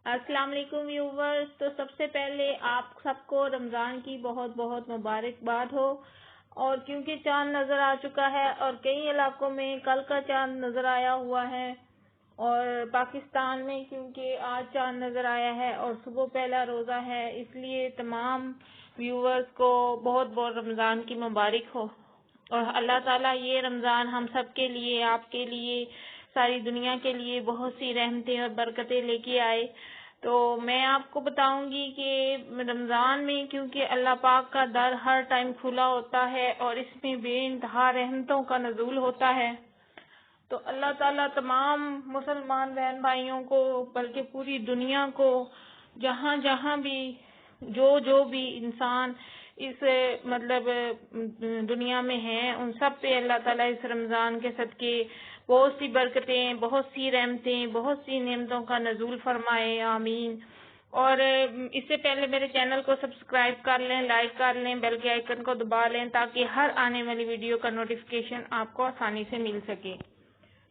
السلام علیکم ویورز. تو سب سے پہلے آپ سب کو رمضان کی بہت بہت مبارکباد ہو. اور کیونکہ چاند نظر آ چکا ہے اور کئی علاقوں میں کل کا چاند نظر آیا ہوا ہے، اور پاکستان میں کیونکہ آج چاند نظر آیا ہے اور صبح پہلا روزہ ہے، اس لیے تمام ویورز کو بہت بہت رمضان کی مبارک ہو. اور اللہ تعالیٰ یہ رمضان ہم سب کے لیے، آپ کے لیے، ساری دنیا کے لیے بہت سی رحمتیں اور برکتیں لے کے آئے. تو میں آپ کو بتاؤں گی کہ رمضان میں کیونکہ اللہ پاک کا در ہر ٹائم کھلا ہوتا ہے اور اس میں بے انتہا رحمتوں کا نزول ہوتا ہے، تو اللہ تعالیٰ تمام مسلمان بہن بھائیوں کو، بلکہ پوری دنیا کو، جہاں جہاں بھی جو بھی انسان اس دنیا میں ہیں، ان سب پہ اللہ تعالیٰ اس رمضان کے صدقے بہت سی برکتیں، بہت سی رحمتیں، بہت سی نعمتوں کا نزول فرمائے، آمین. اور اس سے پہلے میرے چینل کو سبسکرائب کر لیں، لائک کر لیں، بیل کے آئیکن کو دبا لیں تاکہ ہر آنے والی ویڈیو کا نوٹیفیکیشن آپ کو آسانی سے مل سکے.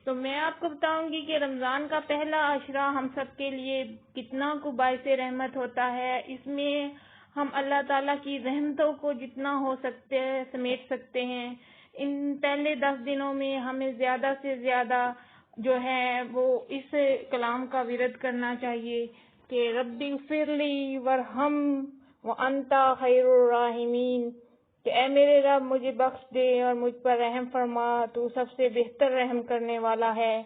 تو میں آپ کو بتاؤں گی کہ رمضان کا پہلا عشرہ ہم سب کے لیے کتنا کو باعث رحمت ہوتا ہے. اس میں ہم اللہ تعالیٰ کی رحمتوں کو جتنا ہو سکتے ہیں سمیٹ سکتے ہیں. ان پہلے 10 دنوں میں ہمیں زیادہ سے زیادہ جو ہے وہ اس کلام کا ورد کرنا چاہیے کہ ربی اغفر لی ورحم وانت خیر الراحمین، کہ اے میرے رب مجھے بخش دے اور مجھ پر رحم فرما، تو سب سے بہتر رحم کرنے والا ہے.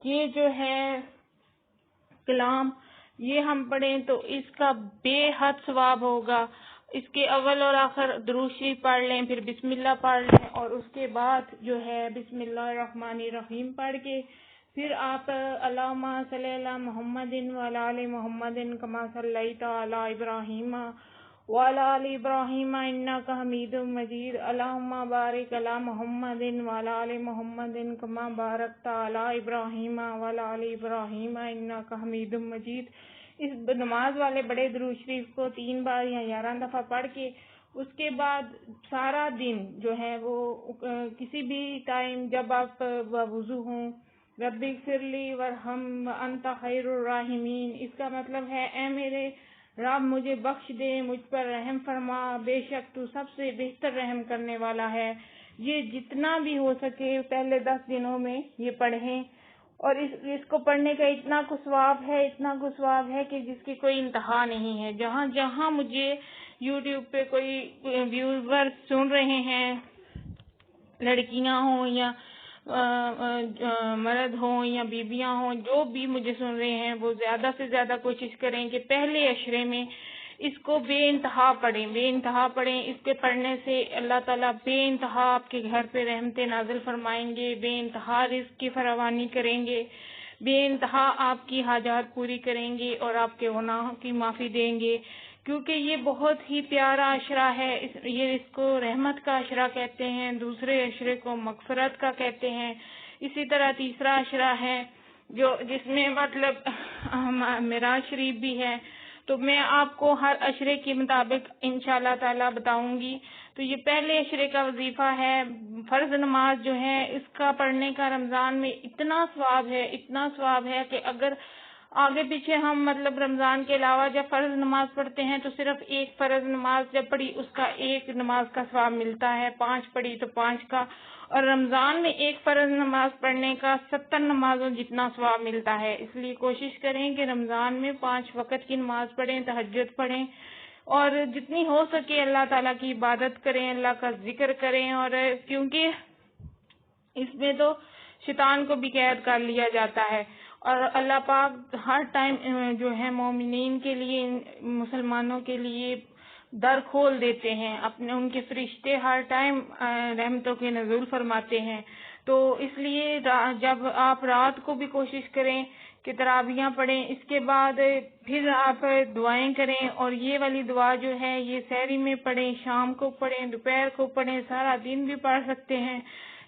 یہ جو ہے کلام یہ ہم پڑھیں تو اس کا بے حد ثواب ہوگا. اس کے اول اور آخر درود شریف پڑھ لیں، پھر بسم اللہ پڑھ لیں، اور اس کے بعد جو ہے بسم اللہ الرحمن الرحیم پڑھ کے پھر آپ اللہم صلی علی محمد وعلی آل محمد کما صلیت علی ابراہیم وعلی آل ابراہیم انک حمید مجید، اللہم بارک علی محمد وعلی آل محمد کما بارکت علی ابراہیم وعلی آل ابراہیم انک حمید مجید. اس نماز والے بڑے درود شریف کو 3 بار یا 11 دفعہ پڑھ کے اس کے بعد سارا دن جو ہے وہ کسی بھی ٹائم جب آپ وضو ہوں، ربی اغفر لی ورحم انت خیر الراحمین، اس کا مطلب ہے اے میرے رب مجھے بخش دے، مجھ پر رحم فرما، بے شک تو سب سے بہتر رحم کرنے والا ہے. یہ جتنا بھی ہو سکے پہلے 10 دنوں میں یہ پڑھیں، اور اس کو پڑھنے کا اتنا کو ثواب ہے کہ جس کی کوئی انتہا نہیں ہے. جہاں جہاں مجھے یوٹیوب پہ کوئی ویور سن رہے ہیں، لڑکیاں ہوں یا مرد ہوں یا بیویاں ہوں، جو بھی مجھے سن رہے ہیں، وہ زیادہ سے زیادہ کوشش کریں کہ پہلے عشرے میں اس کو بے انتہا پڑھیں. اس کے پڑھنے سے اللہ تعالیٰ بے انتہا آپ کے گھر پہ رحمتیں نازل فرمائیں گے، بے انتہا رزق کی فراوانی کریں گے، بے انتہا آپ کی حاجات پوری کریں گے اور آپ کے گناہوں کی معافی دیں گے. کیونکہ یہ بہت ہی پیارا عشرہ ہے. یہ اس کو رحمت کا عشرہ کہتے ہیں، دوسرے عشرے کو مغفرت کا کہتے ہیں. اسی طرح تیسرا عشرہ ہے جس میں معراج شریف بھی ہے. تو میں آپ کو ہر عشرے کے مطابق انشاءاللہ تعالی بتاؤں گی. تو یہ پہلے عشرے کا وظیفہ ہے. فرض نماز جو ہے اس کا پڑھنے کا رمضان میں اتنا ثواب ہے کہ اگر آگے پیچھے ہم رمضان کے علاوہ جب فرض نماز پڑھتے ہیں تو صرف ایک فرض نماز جب پڑھی اس کا ایک نماز کا ثواب ملتا ہے، 5 پڑھی تو 5 کا، اور رمضان میں ایک فرض نماز پڑھنے کا 70 نمازوں جتنا ثواب ملتا ہے. اس لیے کوشش کریں کہ رمضان میں 5 وقت کی نماز پڑھیں، تہجد پڑھیں، اور جتنی ہو سکے اللہ تعالیٰ کی عبادت کریں، اللہ کا ذکر کریں. اور کیونکہ اس میں تو شیطان کو بھی قید کر لیا جاتا ہے، اور اللہ پاک ہر ٹائم جو ہے مومنین کے لیے، مسلمانوں کے لیے در کھول دیتے ہیں، ان کے فرشتے ہر ٹائم رحمتوں کے نزول فرماتے ہیں. تو اس لیے جب آپ رات کو بھی کوشش کریں کہ تراویحاں پڑھیں، اس کے بعد پھر آپ دعائیں کریں، اور یہ والی دعا جو ہے یہ سحری میں پڑھیں، شام کو پڑھیں، دوپہر کو پڑھیں، سارا دن بھی پڑھ سکتے ہیں.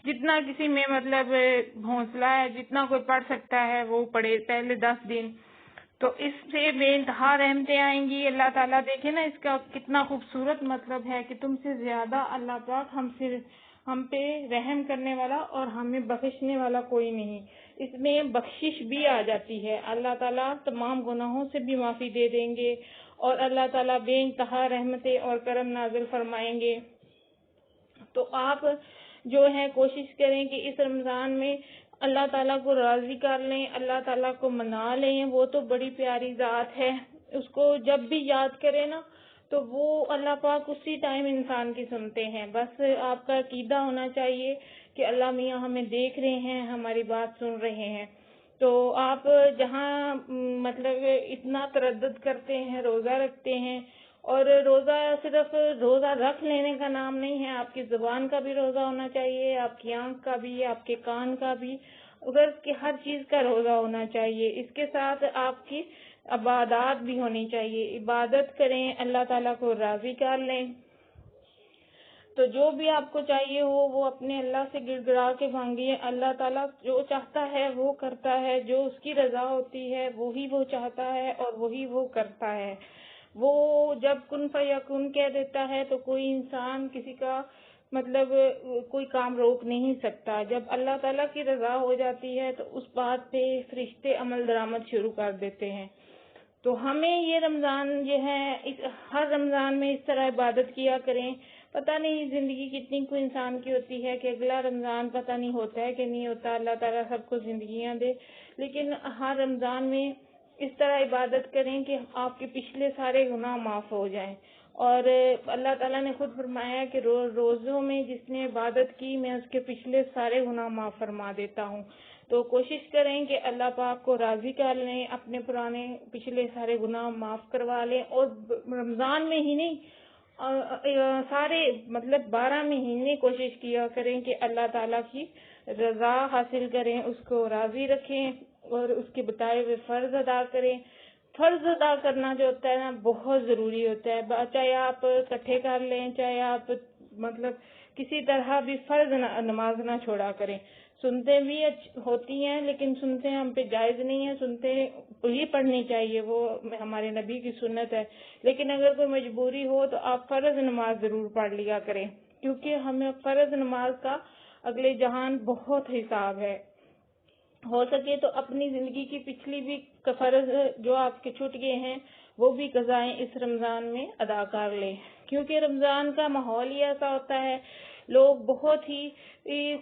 جتنا کسی میں حوصلہ ہے، جتنا کوئی پڑھ سکتا ہے وہ پڑھے پہلے 10 دن. تو اس سے بے انتہا رحمتیں آئیں گی. اللہ تعالیٰ دیکھیں نا اس کا کتنا خوبصورت مطلب ہے کہ تم سے زیادہ اللہ پاک ہم پہ رحم کرنے والا اور ہمیں بخشنے والا کوئی نہیں. اس میں بخشش بھی آ جاتی ہے. اللہ تعالیٰ تمام گناہوں سے بھی معافی دے دیں گے اور اللہ تعالیٰ بے انتہا رحمتیں اور کرم نازل فرمائیں گے. تو آپ جو ہے کوشش کریں کہ اس رمضان میں اللہ تعالیٰ کو راضی کر لیں، اللہ تعالیٰ کو منا لیں. وہ تو بڑی پیاری ذات ہے، اس کو جب بھی یاد کرے نا تو وہ اللہ پاک اسی ٹائم انسان کی سنتے ہیں. بس آپ کا عقیدہ ہونا چاہیے کہ اللہ میاں ہمیں دیکھ رہے ہیں، ہماری بات سن رہے ہیں. تو آپ جہاں مطلب اتنا تردد کرتے ہیں، روزہ رکھتے ہیں، اور روزہ صرف روزہ رکھ لینے کا نام نہیں ہے، آپ کی زبان کا بھی روزہ ہونا چاہیے، آپ کی آنکھ کا بھی، آپ کے کان کا بھی، ادھر کی ہر چیز کا روزہ ہونا چاہیے. اس کے ساتھ آپ کی عبادات بھی ہونی چاہیے، عبادت کریں، اللہ تعالیٰ کو راضی کر لیں. تو جو بھی آپ کو چاہیے ہو وہ اپنے اللہ سے گڑ گڑا کے مانگیے. اللہ تعالیٰ جو چاہتا ہے وہ کرتا ہے، جو اس کی رضا ہوتی ہے وہی وہ چاہتا ہے اور وہی وہ کرتا ہے. وہ جب کن فیکون کہہ دیتا ہے تو کوئی انسان کسی کا مطلب کوئی کام روک نہیں سکتا. جب اللہ تعالیٰ کی رضا ہو جاتی ہے تو اس بات پہ فرشتے عمل درآمد شروع کر دیتے ہیں. تو ہمیں یہ رمضان جو ہے ہر رمضان میں اس طرح عبادت کیا کریں. پتہ نہیں زندگی کتنی کوئی انسان کی ہوتی ہے کہ اگلا رمضان پتہ نہیں ہوتا ہے کہ نہیں ہوتا. اللہ تعالیٰ سب کو زندگیاں دے، لیکن ہر رمضان میں اس طرح عبادت کریں کہ آپ کے پچھلے سارے گناہ معاف ہو جائیں. اور اللہ تعالیٰ نے خود فرمایا کہ روزوں میں جس نے عبادت کی میں اس کے پچھلے سارے گناہ معاف فرما دیتا ہوں. تو کوشش کریں کہ اللہ پاک کو راضی کر لیں، اپنے پرانے پچھلے سارے گناہ معاف کروا لیں. اور رمضان میں ہی نہیں، سارے مطلب 12 مہینے کوشش کیا کریں کہ اللہ تعالیٰ کی رضا حاصل کریں، اس کو راضی رکھیں اور اس کے بتائے ہوئے فرض ادا کریں. فرض ادا کرنا جو ہوتا ہے نا بہت ضروری ہوتا ہے. چاہے آپ اکٹھے کر لیں، چاہے آپ مطلب کسی طرح بھی فرض نماز نہ چھوڑا کریں. سنتے بھی ہوتی ہیں لیکن سنتے ہم پہ جائز نہیں ہے، سنتے ہی پڑھنی چاہیے، وہ ہمارے نبی کی سنت ہے. لیکن اگر کوئی مجبوری ہو تو آپ فرض نماز ضرور پڑھ لیا کریں، کیونکہ ہمیں فرض نماز کا اگلے جہان بہت حساب ہے. ہو سکے تو اپنی زندگی کی پچھلی بھی فرض جو آپ کے چھوٹ گئے ہیں وہ بھی قضائیں اس رمضان میں ادا کر لیں. کیونکہ رمضان کا ماحول ہی ایسا ہوتا ہے، لوگ بہت ہی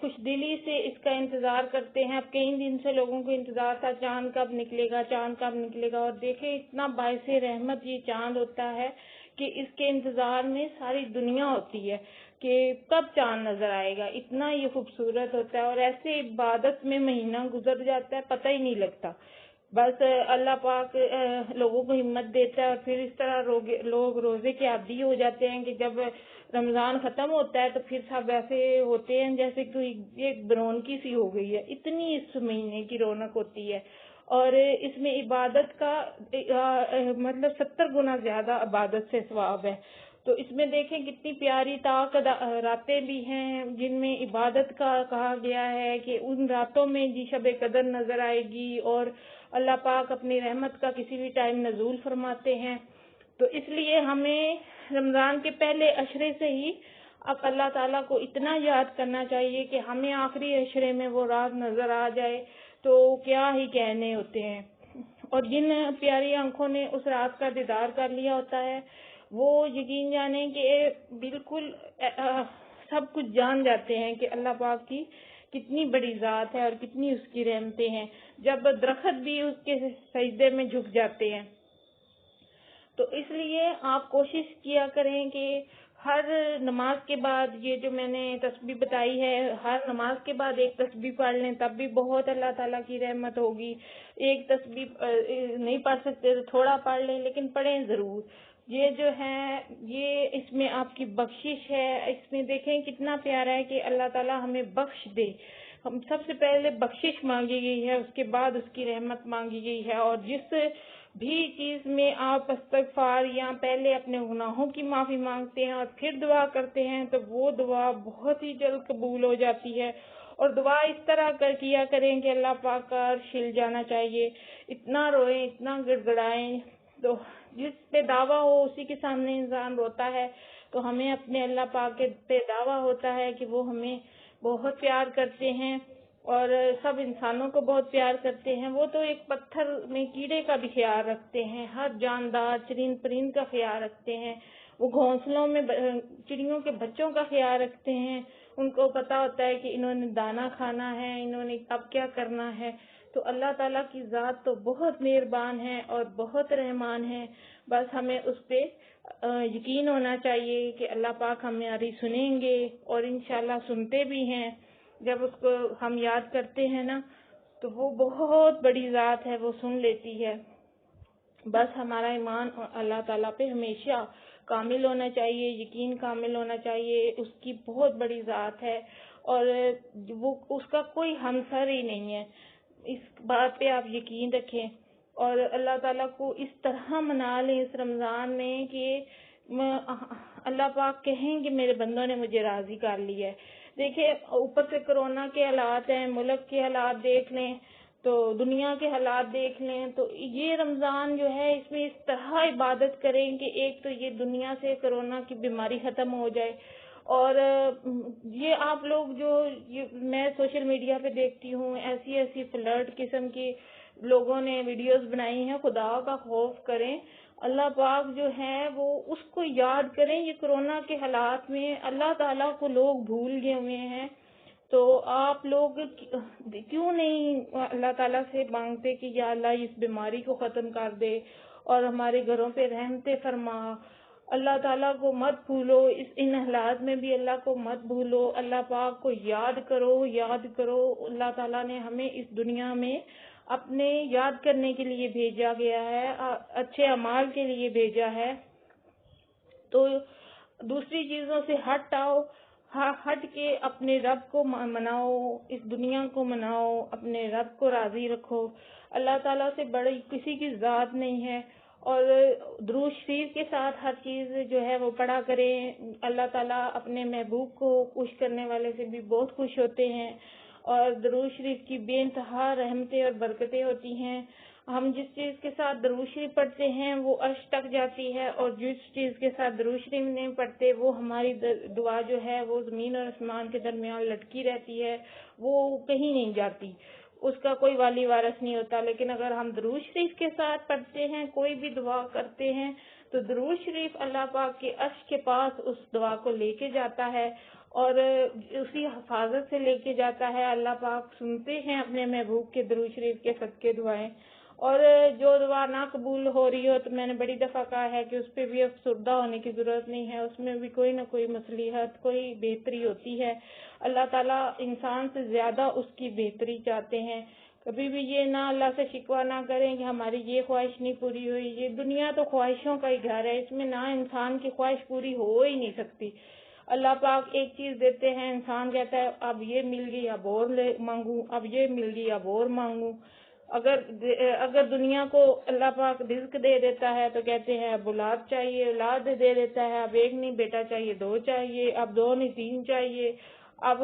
خوش دلی سے اس کا انتظار کرتے ہیں. اب کئی دن سے لوگوں کو انتظار تھا چاند کب نکلے گا، چاند کب نکلے گا. اور دیکھیں اتنا باعث رحمت یہ چاند ہوتا ہے کہ اس کے انتظار میں ساری دنیا ہوتی ہے کہ کب چاند نظر آئے گا. اتنا یہ خوبصورت ہوتا ہے اور ایسے عبادت میں مہینہ گزر جاتا ہے پتہ ہی نہیں لگتا. بس اللہ پاک لوگوں کو ہمت دیتا ہے اور پھر اس طرح لوگ روزے کے عادی ہو جاتے ہیں کہ جب رمضان ختم ہوتا ہے تو پھر سب ایسے ہوتے ہیں جیسے کوئی ایک رونقی سی ہو گئی ہے. اتنی اس مہینے کی رونق ہوتی ہے اور اس میں عبادت کا مطلب 70 گنا زیادہ عبادت سے ثواب ہے. تو اس میں دیکھیں کتنی پیاری راتیں بھی ہیں جن میں عبادت کا کہا گیا ہے کہ ان راتوں میں جی شب قدر نظر آئے گی اور اللہ پاک اپنی رحمت کا کسی بھی ٹائم نزول فرماتے ہیں. تو اس لیے ہمیں رمضان کے پہلے عشرے سے ہی اب اللہ تعالیٰ کو اتنا یاد کرنا چاہیے کہ ہمیں آخری عشرے میں وہ رات نظر آ جائے تو کیا ہی کہنے ہوتے ہیں. اور جن پیاری آنکھوں نے اس رات کا دیدار کر لیا ہوتا ہے وہ یقین جانیں کہ بالکل سب کچھ جان جاتے ہیں کہ اللہ پاک کی کتنی بڑی ذات ہے اور کتنی اس کی رحمتیں ہیں. جب درخت بھی اس کے سجدے میں جھک جاتے ہیں. تو اس لیے آپ کوشش کیا کریں کہ ہر نماز کے بعد یہ جو میں نے تسبیح بتائی ہے ہر نماز کے بعد ایک تسبیح پڑھ لیں تب بھی بہت اللہ تعالیٰ کی رحمت ہوگی. ایک تسبیح نہیں پڑھ سکتے تو تھوڑا پڑھ لیں لیکن پڑھیں ضرور. یہ جو ہے یہ اس میں آپ کی بخشش ہے. اس میں دیکھیں کتنا پیارا ہے کہ اللہ تعالیٰ ہمیں بخش دے. ہم سب سے پہلے بخشش مانگی گئی ہے، اس کے بعد اس کی رحمت مانگی گئی ہے. اور جس بھی چیز میں آپ استغفار یا پہلے اپنے گناہوں کی معافی مانگتے ہیں اور پھر دعا کرتے ہیں تو وہ دعا بہت ہی جلد قبول ہو جاتی ہے. اور دعا اس طرح کیا کریں کہ اللہ پاک کا عرش ہل جانا چاہیے. اتنا روئیں، اتنا گڑ گڑائیں. تو جس پہ دعویٰ ہو اسی کے سامنے انسان روتا ہے. تو ہمیں اپنے اللہ پاک کے پہ دعویٰ ہوتا ہے کہ وہ ہمیں بہت پیار کرتے ہیں اور سب انسانوں کو بہت پیار کرتے ہیں. وہ تو ایک پتھر میں کیڑے کا بھی خیال رکھتے ہیں, ہر جاندار چرند پرند کا خیال رکھتے ہیں. وہ گھونسلوں میں چڑیوں کے بچوں کا خیال رکھتے ہیں. ان کو پتا ہوتا ہے کہ انہوں نے دانا کھانا ہے, انہوں نے اب کیا کرنا ہے. تو اللہ تعالیٰ کی ذات تو بہت مہربان ہے اور بہت رحمان ہے. بس ہمیں اس پہ یقین ہونا چاہیے کہ اللہ پاک ہماری سنیں گے, اور انشاءاللہ سنتے بھی ہیں. جب اس کو ہم یاد کرتے ہیں نا تو وہ بہت بڑی ذات ہے, وہ سن لیتی ہے. بس ہمارا ایمان اللہ تعالیٰ پہ ہمیشہ کامل ہونا چاہیے, یقین کامل ہونا چاہیے. اس کی بہت بڑی ذات ہے اور وہ اس کا کوئی ہمسر ہی نہیں ہے. اس بات پہ آپ یقین رکھیں اور اللہ تعالیٰ کو اس طرح منا لیں اس رمضان میں کہ اللہ پاک کہیں کہ میرے بندوں نے مجھے راضی کر لیا ہے. دیکھیں اوپر سے کرونا کے حالات ہیں, ملک کے حالات دیکھ لیں تو دنیا کے حالات دیکھ لیں, تو یہ رمضان جو ہے اس میں اس طرح عبادت کریں کہ ایک تو یہ دنیا سے کرونا کی بیماری ختم ہو جائے. اور یہ آپ لوگ جو میں سوشل میڈیا پہ دیکھتی ہوں ایسی فلرٹ قسم کی لوگوں نے ویڈیوز بنائی ہیں, خدا کا خوف کریں. اللہ پاک جو ہے وہ اس کو یاد کریں. یہ کرونا کے حالات میں اللہ تعالیٰ کو لوگ بھول گئے ہوئے ہیں. تو آپ لوگ کیوں نہیں اللہ تعالیٰ سے مانگتے کہ یا اللہ اس بیماری کو ختم کر دے اور ہمارے گھروں پہ رحمتیں فرما. اللہ تعالیٰ کو مت بھولو, ان حالات میں بھی اللہ کو مت بھولو. اللہ پاک کو یاد کرو, یاد کرو. اللہ تعالیٰ نے ہمیں اس دنیا میں اپنے یاد کرنے کے لیے بھیجا گیا ہے, اچھے اعمال کے لیے بھیجا ہے. تو دوسری چیزوں سے ہٹ کے اپنے رب کو مناؤ, اس دنیا کو مناؤ, اپنے رب کو راضی رکھو. اللہ تعالیٰ سے بڑی کسی کی ذات نہیں ہے. اور درود شریف کے ساتھ ہر چیز جو ہے وہ پڑھا کریں. اللہ تعالیٰ اپنے محبوب کو خوش کرنے والے سے بھی بہت خوش ہوتے ہیں, اور درود شریف کی بے انتہا رحمتیں اور برکتیں ہوتی ہیں. ہم جس چیز کے ساتھ درود شریف پڑھتے ہیں وہ عرش تک جاتی ہے, اور جس چیز کے ساتھ درود شریف نہیں پڑھتے وہ ہماری دعا جو ہے وہ زمین اور آسمان کے درمیان لٹکی رہتی ہے, وہ کہیں نہیں جاتی, اس کا کوئی والی وارث نہیں ہوتا. لیکن اگر ہم درود شریف کے ساتھ پڑھتے ہیں, کوئی بھی دعا کرتے ہیں, تو درود شریف اللہ پاک کے عرش کے پاس اس دعا کو لے کے جاتا ہے اور اسی حفاظت سے لے کے جاتا ہے. اللہ پاک سنتے ہیں اپنے محبوب کے درود شریف کے صدقے دعائیں. اور جو دعا نہ قبول ہو رہی ہو تو میں نے بڑی دفعہ کہا ہے کہ اس پہ بھی افسردہ ہونے کی ضرورت نہیں ہے, اس میں بھی کوئی نہ کوئی مصلحت, کوئی بہتری ہوتی ہے. اللہ تعالیٰ انسان سے زیادہ اس کی بہتری چاہتے ہیں. کبھی بھی یہ نہ اللہ سے شکوہ نہ کریں کہ ہماری یہ خواہش نہیں پوری ہوئی. یہ دنیا تو خواہشوں کا ہی گھر ہے, اس میں نہ انسان کی خواہش پوری ہو ہی نہیں سکتی. اللہ پاک ایک چیز دیتے ہیں, انسان کہتا ہے اب یہ مل گئی اب اور مانگوں, اب یہ مل گئی اب اور مانگوں. اگر دنیا کو اللہ پاک رزق دے دیتا ہے تو کہتے ہیں اب اولاد چاہیے, اولاد دے دیتا ہے اب ایک نہیں بیٹا چاہیے, دو چاہیے, اب دو نہیں تین چاہیے. اب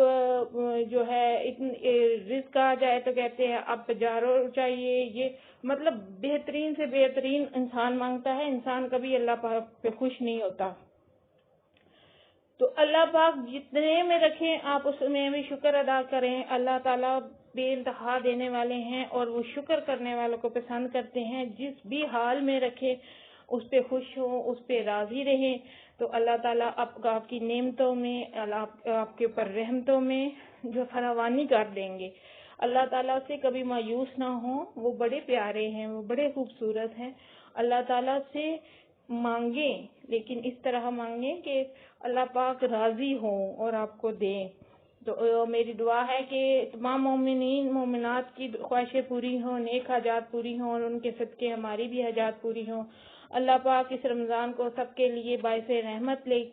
جو ہے رزق آ جائے تو کہتے ہیں اب تجارو چاہیے. یہ مطلب بہترین سے بہترین انسان مانگتا ہے, انسان کبھی اللہ پاک پہ خوش نہیں ہوتا. تو اللہ پاک جتنے میں رکھیں آپ اس میں بھی شکر ادا کریں. اللہ تعالیٰ بے انتہا دینے والے ہیں اور وہ شکر کرنے والوں کو پسند کرتے ہیں. جس بھی حال میں رکھیں اس پہ خوش ہوں, اس پہ راضی رہیں, تو اللہ تعالیٰ آپ کی نعمتوں میں, آپ کے اوپر رحمتوں میں جو فراوانی کر دیں گے. اللہ تعالیٰ سے کبھی مایوس نہ ہوں, وہ بڑے پیارے ہیں, وہ بڑے خوبصورت ہیں. اللہ تعالیٰ سے مانگیں لیکن اس طرح مانگیں کہ اللہ پاک راضی ہوں اور آپ کو دیں. تو میری دعا ہے کہ تمام مومنین مومنات کی خواہشیں پوری ہوں, نیک حاجات پوری ہوں, اور ان کے صدقے ہماری بھی حاجات پوری ہوں. اللہ پاک اس رمضان کو سب کے لیے باعث رحمت لے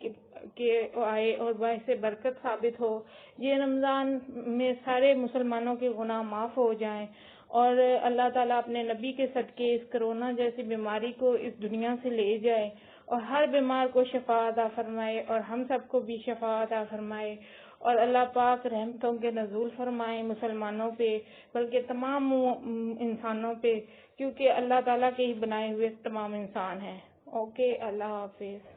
کے آئے اور باعث برکت ثابت ہو. یہ رمضان میں سارے مسلمانوں کے گناہ معاف ہو جائیں, اور اللہ تعالیٰ اپنے نبی کے صدقے اس کرونا جیسی بیماری کو اس دنیا سے لے جائے, اور ہر بیمار کو شفا عطا فرمائے, اور ہم سب کو بھی شفا عطا فرمائے. اور اللہ پاک رحمتوں کے نزول فرمائے مسلمانوں پہ, بلکہ تمام انسانوں پہ, کیونکہ اللہ تعالیٰ کے ہی بنائے ہوئے تمام انسان ہیں. اوکے, اللہ حافظ.